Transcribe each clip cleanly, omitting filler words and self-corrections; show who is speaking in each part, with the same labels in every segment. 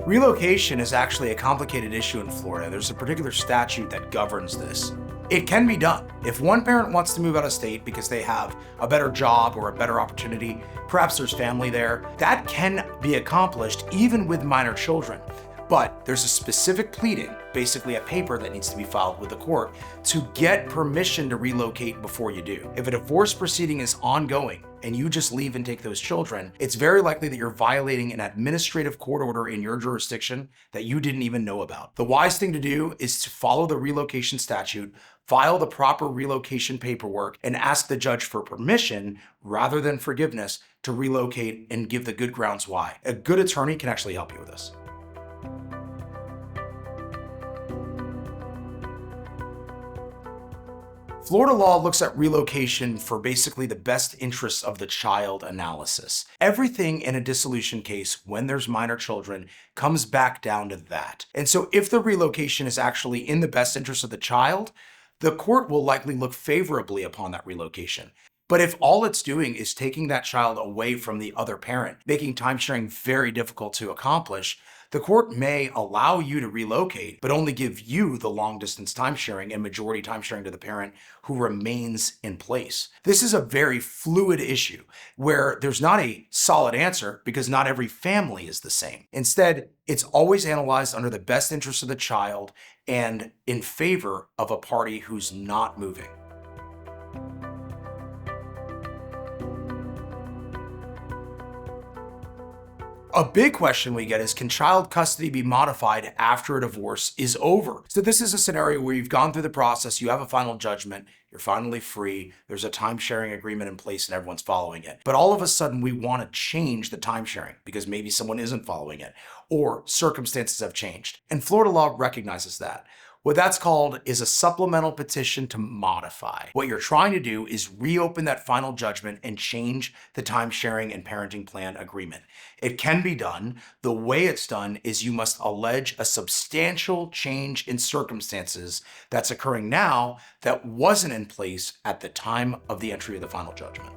Speaker 1: Relocation is actually a complicated issue in Florida. There's a particular statute that governs this. It can be done. If one parent wants to move out of state because they have a better job or a better opportunity, perhaps there's family there, that can be accomplished even with minor children. But there's a specific pleading, basically a paper that needs to be filed with the court to get permission to relocate before you do. If a divorce proceeding is ongoing and you just leave and take those children, it's very likely that you're violating an administrative court order in your jurisdiction that you didn't even know about. The wise thing to do is to follow the relocation statute, file the proper relocation paperwork, and ask the judge for permission rather than forgiveness to relocate and give the good grounds why. A good attorney can actually help you with this. Florida law looks at relocation for basically the best interests of the child analysis. Everything in a dissolution case, when there's minor children, comes back down to that. And so if the relocation is actually in the best interest of the child, the court will likely look favorably upon that relocation. But if all it's doing is taking that child away from the other parent, making timesharing very difficult to accomplish, the court may allow you to relocate, but only give you the long distance timesharing and majority timesharing to the parent who remains in place. This is a very fluid issue where there's not a solid answer because not every family is the same. Instead, it's always analyzed under the best interest of the child and in favor of a party who's not moving. A big question we get is, can child custody be modified after a divorce is over? So this is a scenario where you've gone through the process, you have a final judgment, you're finally free, there's a time-sharing agreement in place and everyone's following it. But all of a sudden we want to change the time-sharing because maybe someone isn't following it or circumstances have changed. And Florida law recognizes that. What that's called is a supplemental petition to modify. What you're trying to do is reopen that final judgment and change the time-sharing and parenting plan agreement. It can be done. The way it's done is you must allege a substantial change in circumstances that's occurring now that wasn't in place at the time of the entry of the final judgment.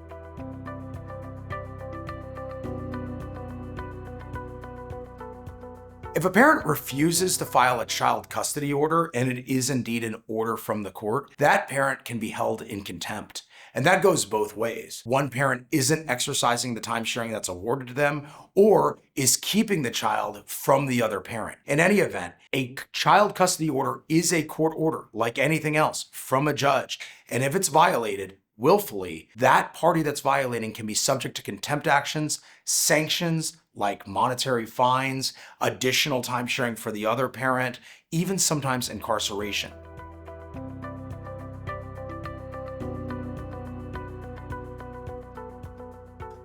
Speaker 1: If a parent refuses to file a child custody order, and it is indeed an order from the court, that parent can be held in contempt. And that goes both ways. One parent isn't exercising the time sharing that's awarded to them, or is keeping the child from the other parent. In any event, a child custody order is a court order, like anything else, from a judge. And if it's violated willfully, that party that's violating can be subject to contempt actions, sanctions like monetary fines, additional time sharing for the other parent, even sometimes incarceration.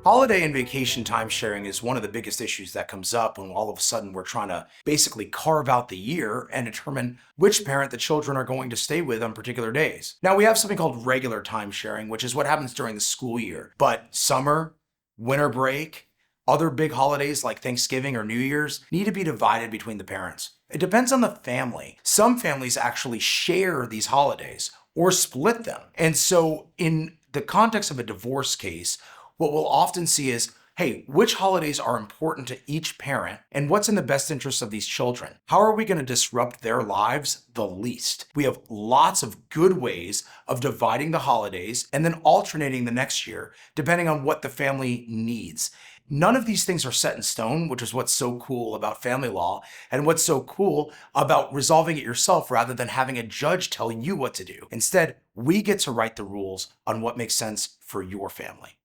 Speaker 1: Holiday and vacation time sharing is one of the biggest issues that comes up when all of a sudden we're trying to basically carve out the year and determine which parent the children are going to stay with on particular days. Now we have something called regular time sharing, which is what happens during the school year. But summer, winter break, other big holidays like Thanksgiving or New Year's need to be divided between the parents. It depends on the family. Some families actually share these holidays or split them. And so in the context of a divorce case, what we'll often see is, hey, which holidays are important to each parent and what's in the best interest of these children? How are we going to disrupt their lives the least? We have lots of good ways of dividing the holidays and then alternating the next year depending on what the family needs. None of these things are set in stone, which is what's so cool about family law and what's so cool about resolving it yourself rather than having a judge tell you what to do. Instead, we get to write the rules on what makes sense for your family.